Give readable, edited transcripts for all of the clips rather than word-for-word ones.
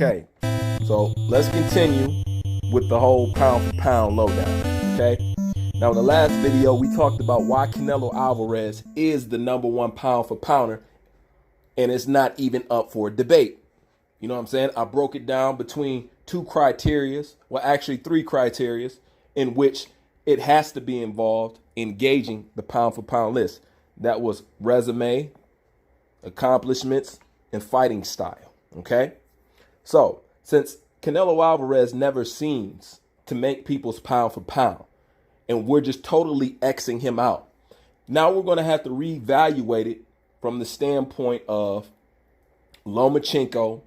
Okay, so let's continue with the whole pound for pound lowdown. Okay, now in the last video we talked about why Canelo Alvarez is the number one pound for pounder, and it's not even up for debate. You know what I'm saying? I broke it down between two criterias, well actually three criterias, in which it has to be involved engaging the pound for pound list. That was resume, accomplishments, and fighting style. Okay, so since Canelo Alvarez never seems to make people's pound for pound, and we're just totally Xing him out, now we're going to have to reevaluate it from the standpoint of Lomachenko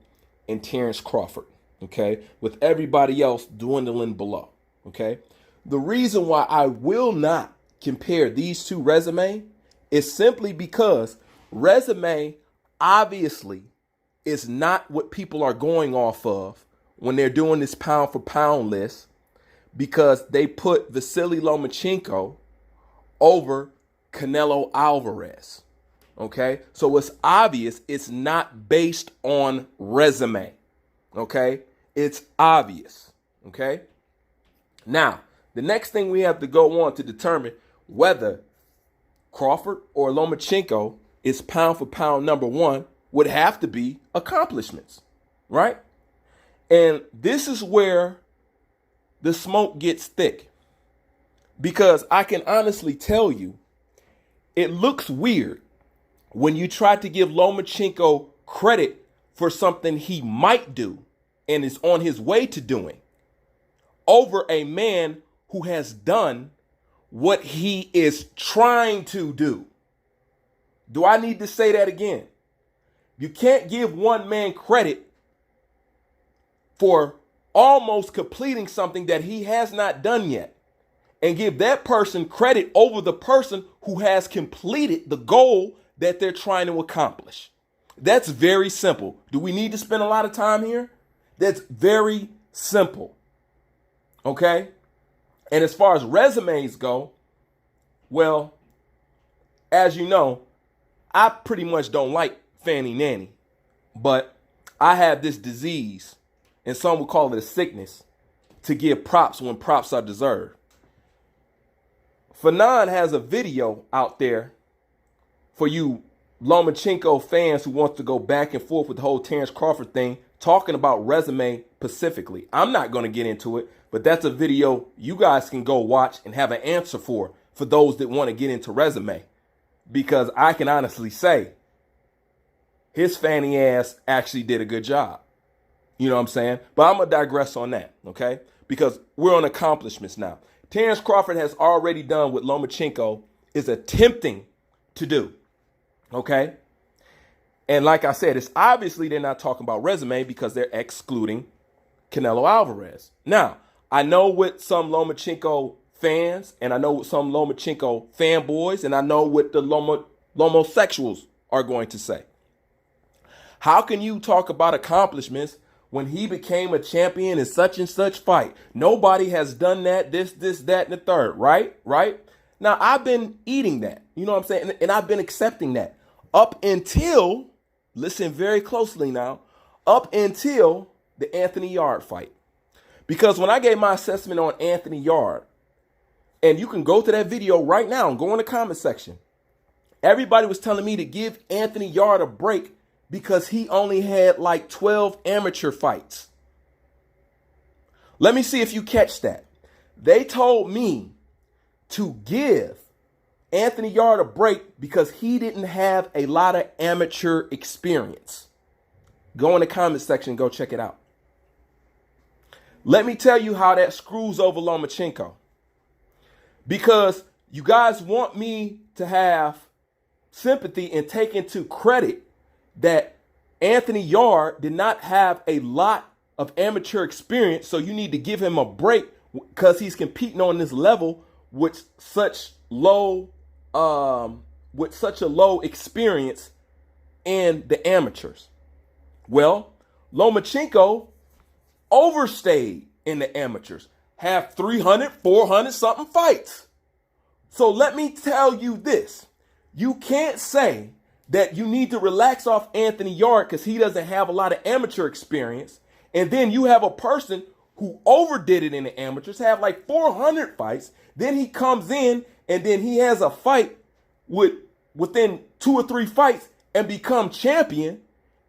and Terence Crawford, okay, with everybody else dwindling below, okay? The reason why I will not compare these two resumes is simply because resume obviously is not what people are going off of when they're doing this pound for pound list, because they put Vasily Lomachenko over Canelo Alvarez. Okay, so it's obvious it's not based on resume. Okay, it's obvious. Okay, now the next thing we have to go on to determine whether Crawford or Lomachenko is pound for pound number one would have to be accomplishments, right? And this is where the smoke gets thick, because I can honestly tell you it looks weird when you try to give Lomachenko credit for something he might do and is on his way to doing over a man who has done what he is trying to do. Do I need to say that again? You can't give one man credit for almost completing something that he has not done yet and give that person credit over the person who has completed the goal that they're trying to accomplish. That's very simple. Do we need to spend a lot of time here? That's very simple. Okay? And as far as resumes go, well, as you know, I pretty much don't like fanny nanny, but I have this disease, and some would call it a sickness, to give props when props are deserved. Fanon has a video out there for you Lomachenko fans who wants to go back and forth with the whole Terence Crawford thing, talking about resume specifically. I'm not going to get into it, but that's a video you guys can go watch and have an answer for those that want to get into resume. Because I can honestly say his fanny ass actually did a good job. You know what I'm saying? But I'm going to digress on that, okay? Because we're on accomplishments now. Terence Crawford has already done what Lomachenko is attempting to do, okay? And like I said, it's obviously they're not talking about resume because they're excluding Canelo Alvarez. Now, I know what some Lomachenko fans, and I know what some Lomachenko fanboys, and I know what the Lomosexuals are going to say. How can you talk about accomplishments when he became a champion in such and such fight? Nobody has done that, this, that, and the third, right? Right? Now, I've been eating that, you know what I'm saying? And I've been accepting that up until, listen very closely now, up until the Anthony Yarde fight. Because when I gave my assessment on Anthony Yarde, and you can go to that video right now and go in the comment section, everybody was telling me to give Anthony Yarde a break because he only had like 12 amateur fights. Let me see if you catch that. They told me to give Anthony Yarde a break because he didn't have a lot of amateur experience. Go in the comment section and go check it out. Let me tell you how that screws over Lomachenko. Because you guys want me to have sympathy and take into credit that Anthony Yarde did not have a lot of amateur experience, so you need to give him a break because he's competing on this level with such low experience in the amateurs. Well, Lomachenko overstayed in the amateurs, have 300, 400 something fights. So let me tell you this. You can't say that you need to relax off Anthony Yarde because he doesn't have a lot of amateur experience And then you have a person who overdid it in the amateurs, have like 400 fights. Then he comes in and then he has a fight within 2 or 3 fights and become champion.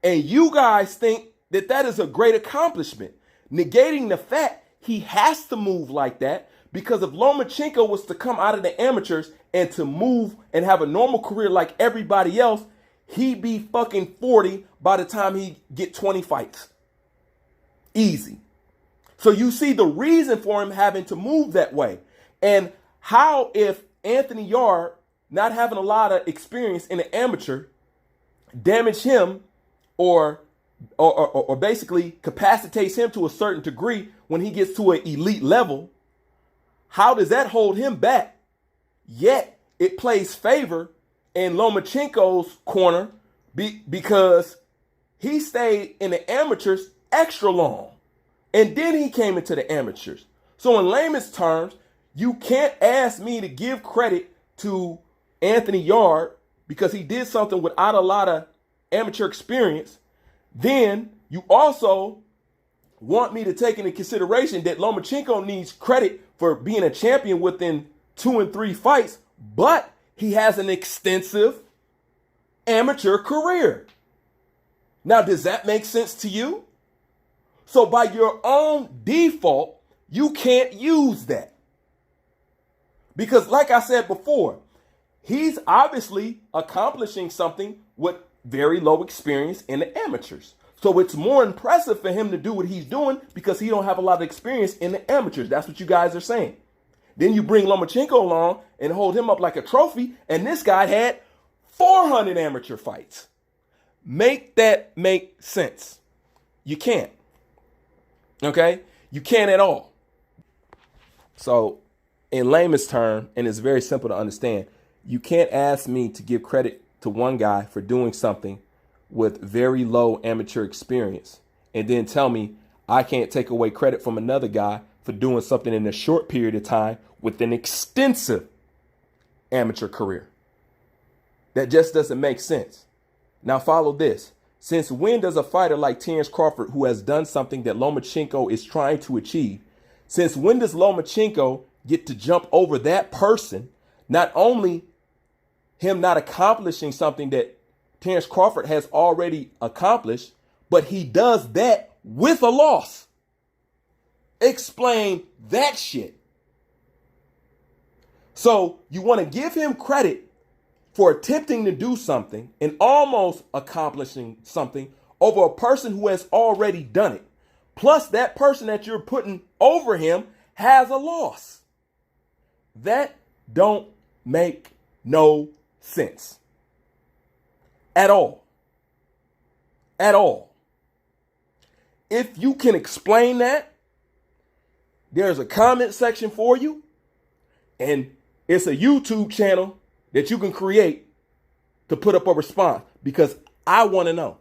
And you guys think that that is a great accomplishment, negating the fact he has to move like that, because if Lomachenko was to come out of the amateurs and to move and have a normal career like everybody else, he'd be fucking 40 by the time he get 20 fights. Easy. So you see the reason for him having to move that way. And how, if Anthony Yarde, not having a lot of experience in the amateur, damage him or basically capacitates him to a certain degree when he gets to an elite level, how does that hold him back? Yet it plays favor in Lomachenko's corner because he stayed in the amateurs extra long. And then he came into the amateurs. So in layman's terms, you can't ask me to give credit to Anthony Yarde because he did something without a lot of amateur experience. Then you also want me to take into consideration that Lomachenko needs credit for being a champion within 2 and 3 fights, but he has an extensive amateur career. Now, does that make sense to you? So by your own default, you can't use that. Because like I said before, he's obviously accomplishing something with very low experience in the amateurs. So it's more impressive for him to do what he's doing because he don't have a lot of experience in the amateurs. That's what you guys are saying. Then you bring Lomachenko along and hold him up like a trophy, and this guy had 400 amateur fights. Make that make sense. You can't. Okay? You can't at all. So in layman's term, and it's very simple to understand, you can't ask me to give credit to one guy for doing something with very low amateur experience and then tell me I can't take away credit from another guy for doing something in a short period of time with an extensive amateur career. That just doesn't make sense. Now follow this. Since when does a fighter like Terence Crawford, who has done something that Lomachenko is trying to achieve, since when does Lomachenko get to jump over that person? Not only him not accomplishing something that Terence Crawford has already accomplished, but he does that with a loss. Explain that shit. So you want to give him credit for attempting to do something and almost accomplishing something over a person who has already done it. Plus that person that you're putting over him has a loss. That don't make no sense. At all. At all. If you can explain that, there's a comment section for you, and it's a YouTube channel that you can create to put up a response, because I want to know.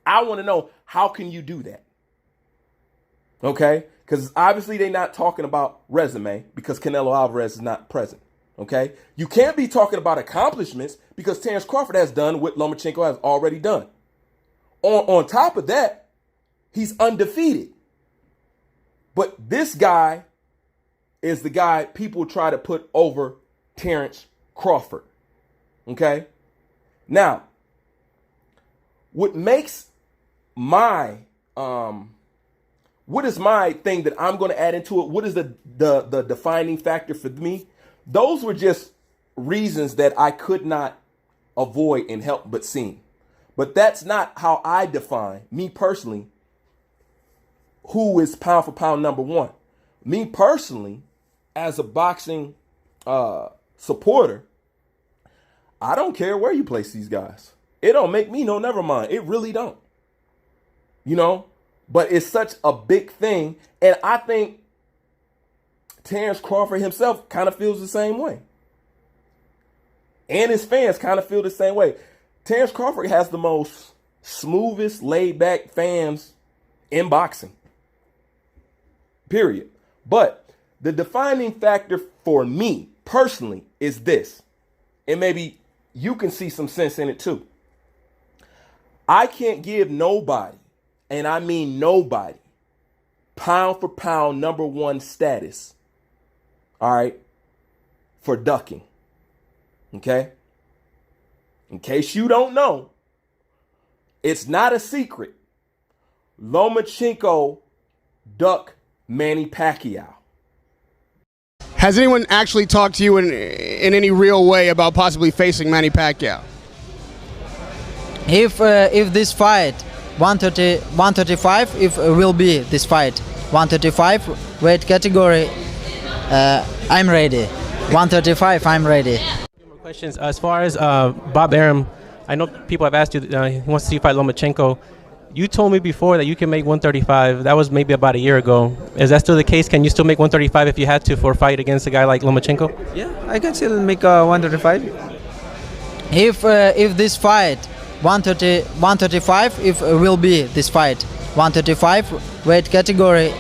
I want to know, how can you do that? Okay? Because obviously they're not talking about resume because Canelo Alvarez is not present. Okay? You can't be talking about accomplishments because Terence Crawford has done what Lomachenko has already done. On top of that, he's undefeated. But this guy is the guy people try to put over Terence Crawford. Okay? Now, what makes my what is my thing that I'm going to add into it? What is the defining factor for me? Those were just reasons that I could not avoid and help but see. But that's not how I define, me personally, who is pound for pound number one. Me personally, as a boxing supporter, I don't care where you place these guys. It don't make me no never mind. It really don't. You know? But it's such a big thing. And I think Terence Crawford himself kind of feels the same way. And his fans kind of feel the same way. Terence Crawford has the most smoothest, laid-back fans in boxing. Period. But the defining factor for me personally is this. And maybe you can see some sense in it too. I can't give nobody and I mean nobody, pound for pound #1 status, all right, for ducking. Okay? In case you don't know, it's not a secret. Lomachenko ducked Manny Pacquiao. Has anyone actually talked to you in any real way about possibly facing Manny Pacquiao? If this fight 135, if will be this fight 135 weight category, I'm ready. 135, I'm ready. More questions. As far as Bob Arum, I know people have asked you. He wants to see you fight Lomachenko. You told me before that you can make 135. That was maybe about a year ago. Is that still the case? Can you still make 135 if you had to for a fight against a guy like Lomachenko? Yeah, I can still make 135. If this fight 135, if will be this fight 135 weight category,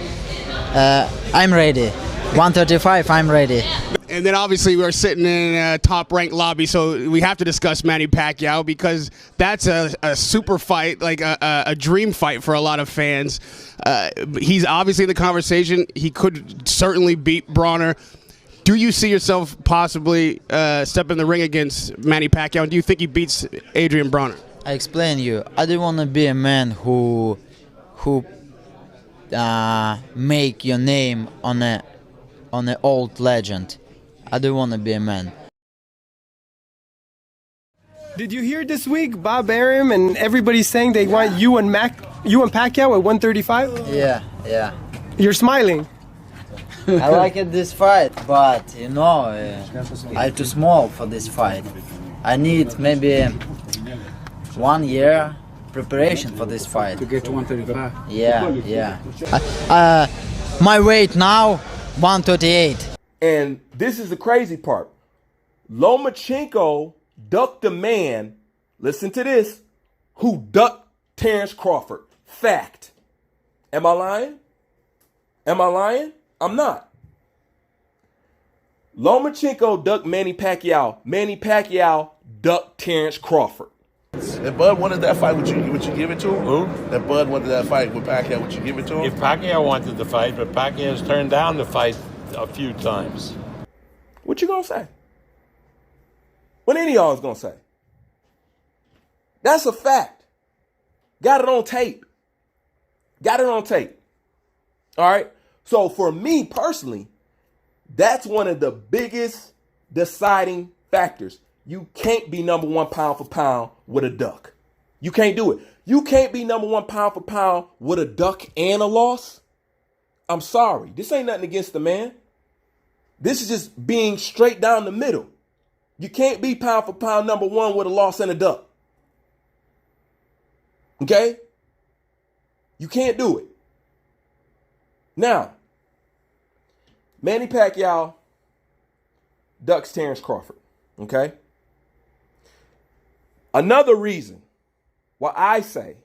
I'm ready. 135, I'm ready. And then obviously we're sitting in a top-ranked lobby, so we have to discuss Manny Pacquiao because that's a super fight, like a dream fight for a lot of fans. He's obviously in the conversation. He could certainly beat Bronner. Do you see yourself possibly step in the ring against Manny Pacquiao? And do you think he beats Adrian Bronner? I explain you. I don't want to be a man who make your name on an old legend. I don't want to be a man. Did you hear this week Bob Arum and everybody's saying they want you and Pacquiao at 135? Yeah. You're smiling. I like this fight, but you know, I'm too small for this fight. I need maybe 1 year preparation for this fight. To get to 135? Yeah. My weight now, 138. And this is the crazy part. Lomachenko ducked a man, listen to this, who ducked Terence Crawford. Fact. Am I lying? I'm not. Lomachenko ducked Manny Pacquiao. Manny Pacquiao ducked Terence Crawford. If Bud wanted that fight, would you give it to him? Who? If Bud wanted that fight with Pacquiao, would you give it to him? If Pacquiao wanted the fight, but Pacquiao's turned down the fight a few times. What you gonna say? What any of y'all is gonna say? That's a fact. Got it on tape. All right. So for me personally, that's one of the biggest deciding factors. You can't be #1 pound for pound with a duck. You can't do it. You can't be #1 pound for pound with a duck and a loss. I'm sorry. This ain't nothing against the man. This is just being straight down the middle. You can't be pound for pound #1 with a loss and a duck. Okay? You can't do it. Now, Manny Pacquiao ducks Terence Crawford. Okay? Another reason why I say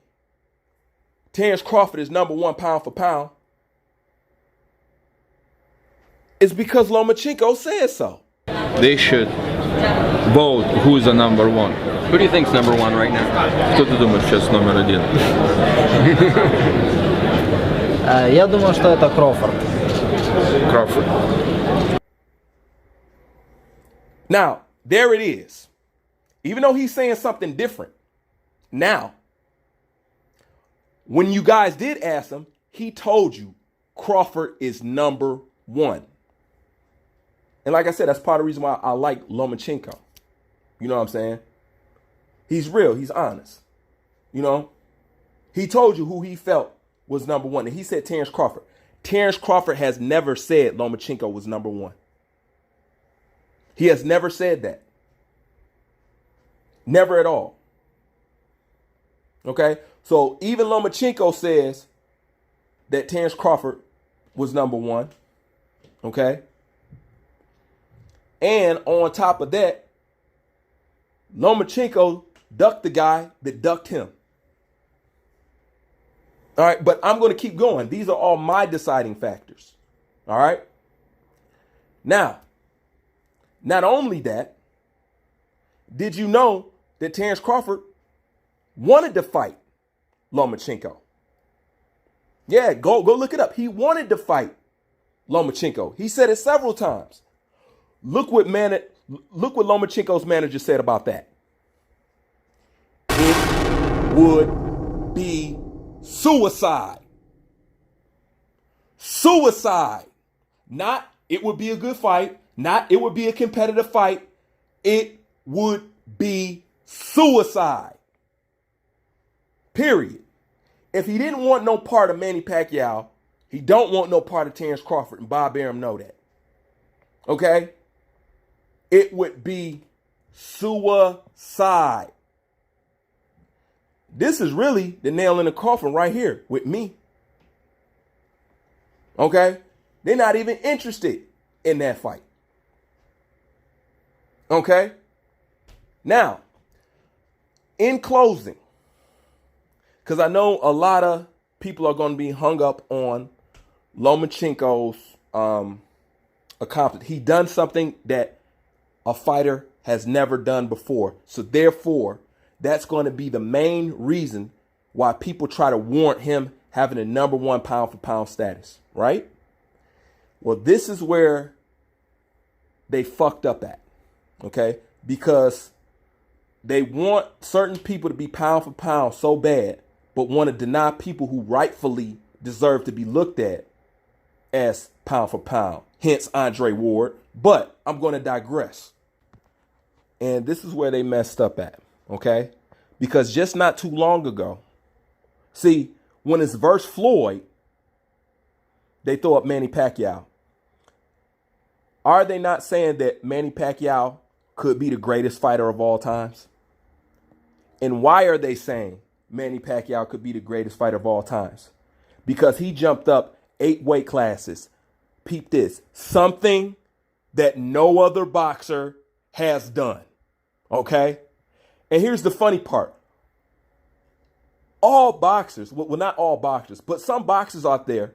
Terence Crawford is #1 pound for pound is because Lomachenko says so. They should vote who's the #1. Who do you think's #1 right now? Кто ты думаешь сейчас #1? Я думаю, что это Crawford. Crawford. Now, there it is. Even though he's saying something different. Now, when you guys did ask him, he told you Crawford is #1. And like I said, that's part of the reason why I like Lomachenko. You know what I'm saying? He's real. He's honest. You know? He told you who he felt was #1. And he said Terence Crawford. Terence Crawford has never said Lomachenko was #1. He has never said that. Never at all. Okay? So even Lomachenko says that Terence Crawford was #1. Okay? And on top of that, Lomachenko ducked the guy that ducked him. All right, but I'm going to keep going. These are all my deciding factors. All right? Now, not only that, did you know that Terence Crawford wanted to fight Lomachenko? Yeah, go look it up. He wanted to fight Lomachenko. He said it several times. Look what Lomachenko's manager said about that. It would be suicide. Suicide. Not it would be a good fight. Not it would be a competitive fight. It would be suicide. Period. If he didn't want no part of Manny Pacquiao, he don't want no part of Terence Crawford, and Bob Arum know that. Okay? It would be suicide. This is really the nail in the coffin right here with me. Okay? They're not even interested in that fight. Okay? Now, in closing, because I know a lot of people are going to be hung up on Lomachenko's accomplishment. He done something that a fighter has never done before. So therefore, that's going to be the main reason why people try to warrant him having a number one pound for pound status, right? Well, this is where they fucked up at, okay? Because they want certain people to be pound for pound so bad, but want to deny people who rightfully deserve to be looked at as pound for pound. Hence Andre Ward. But I'm going to digress. And this is where they messed up at, okay? Because just not too long ago, see, when it's versus Floyd, they throw up Manny Pacquiao. Are they not saying that Manny Pacquiao could be the greatest fighter of all times? And why are they saying Manny Pacquiao could be the greatest fighter of all times? Because he jumped up 8 weight classes. Peep this. Something that no other boxer has done. Okay? And here's the funny part. All boxers, well, not all boxers, but some boxers out there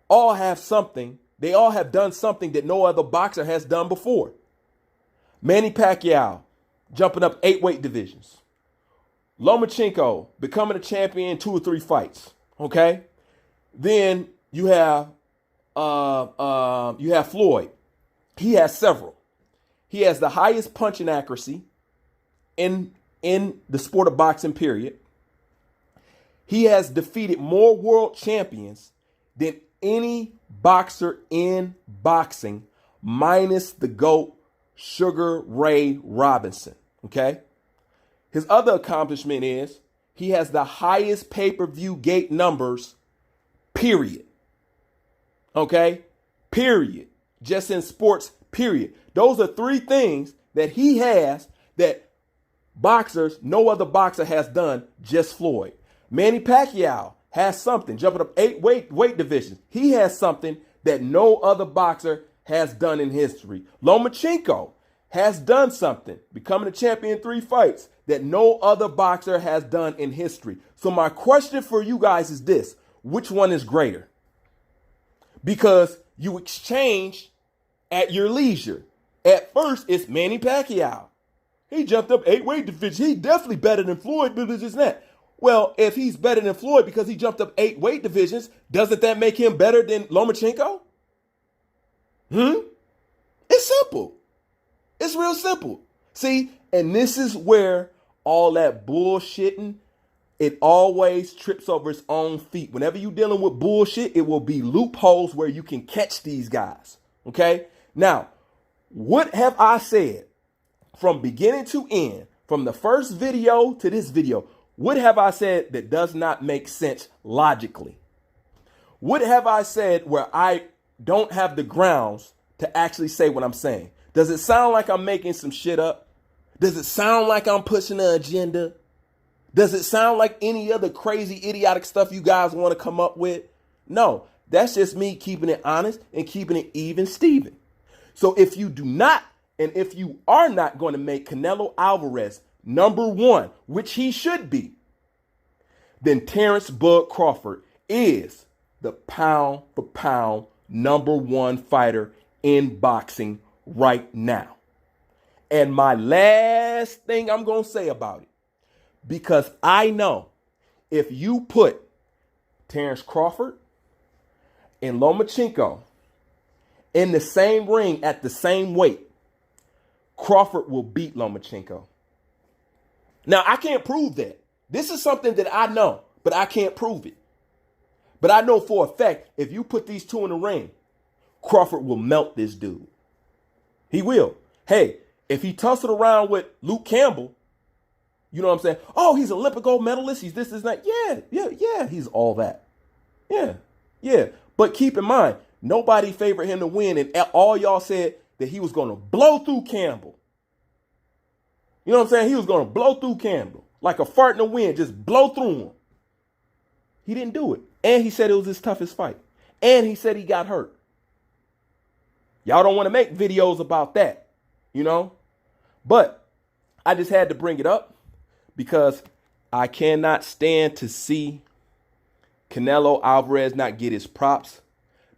all have something. They all have done something that no other boxer has done before. Manny Pacquiao jumping up 8 weight divisions. Lomachenko becoming a champion in 2 or 3 fights. Okay? Then you have Floyd. He has several. He has the highest punching accuracy in the sport of boxing, period. He has defeated more world champions than any boxer in boxing, minus the GOAT, Sugar Ray Robinson. Okay? His other accomplishment is he has the highest pay-per-view gate numbers, period. Okay? Period. Just in sports, period. Those are 3 things that he has that boxers, no other boxer has done, just Floyd. Manny Pacquiao has something, jumping up 8 weight divisions. He has something that no other boxer has done in history. Lomachenko has done something, becoming a champion in 3 fights, that no other boxer has done in history. So my question for you guys is this: which one is greater? Because you exchange at your leisure. At first, it's Manny Pacquiao. He jumped up 8 weight divisions. He's definitely better than Floyd, but it's not. Well, if he's better than Floyd because he jumped up 8 weight divisions, doesn't that make him better than Lomachenko? It's simple. It's real simple. See, and this is where all that bullshitting, it always trips over its own feet. Whenever you're dealing with bullshit, it will be loopholes where you can catch these guys. Okay? Now, what have I said from beginning to end, from the first video to this video? What have I said that does not make sense logically? What have I said where I don't have the grounds to actually say what I'm saying? Does it sound like I'm making some shit up? Does it sound like I'm pushing an agenda? Does it sound like any other crazy, idiotic stuff you guys want to come up with? No, that's just me keeping it honest and keeping it even Steven. So if you do not, and if you are not going to make Canelo Alvarez number 1, which he should be, then Terence Bud Crawford is the pound for pound number 1 fighter in boxing right now. And my last thing I'm going to say about it, because I know if you put Terence Crawford and Lomachenko in the same ring at the same weight, Crawford will beat Lomachenko. Now, I can't prove that. This is something that I know, but I can't prove it. But I know for a fact, if you put these two in the ring, Crawford will melt this dude. He will. Hey, if he tussled around with Luke Campbell, you know what I'm saying? Oh, he's an Olympic gold medalist. He's this, that. Yeah. He's all that. Yeah. But keep in mind, nobody favored him to win, and all y'all said that he was going to blow through Campbell. You know what I'm saying? He was going to blow through Campbell. Like a fart in the wind, just blow through him. He didn't do it. And he said it was his toughest fight. And he said he got hurt. Y'all don't want to make videos about that, you know? But I just had to bring it up because I cannot stand to see Canelo Alvarez not get his props.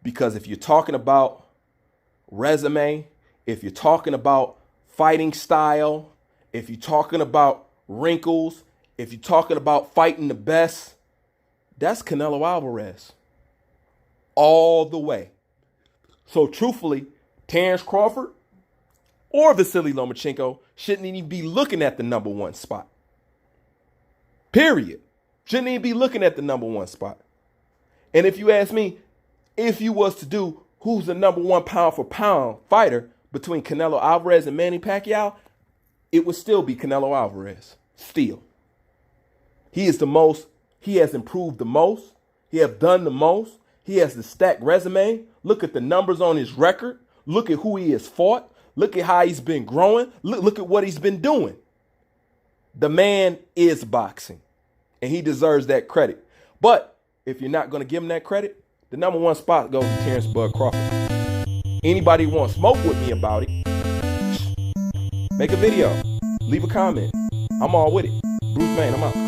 Because if you're talking about resume, if you're talking about fighting style, if you're talking about wrinkles, if you're talking about fighting the best, that's Canelo Alvarez all the way. So truthfully, Terence Crawford or Vasily Lomachenko shouldn't even be looking at the number one spot. Period. Shouldn't even be looking at the number one spot. And if you ask me, if you was to do who's the number one pound for pound fighter between Canelo Alvarez and Manny Pacquiao, it would still be Canelo Alvarez. Still. He is the most, he has improved the most. He has done the most. He has the stacked resume. Look at the numbers on his record. Look at who he has fought. Look at how he's been growing. Look at what he's been doing. The man is boxing, and he deserves that credit. But if you're not going to give him that credit, the number one spot goes to Terence Bud Crawford. Anybody who wants smoke with me about it, make a video. Leave a comment. I'm all with it. Bruce Mann, I'm out.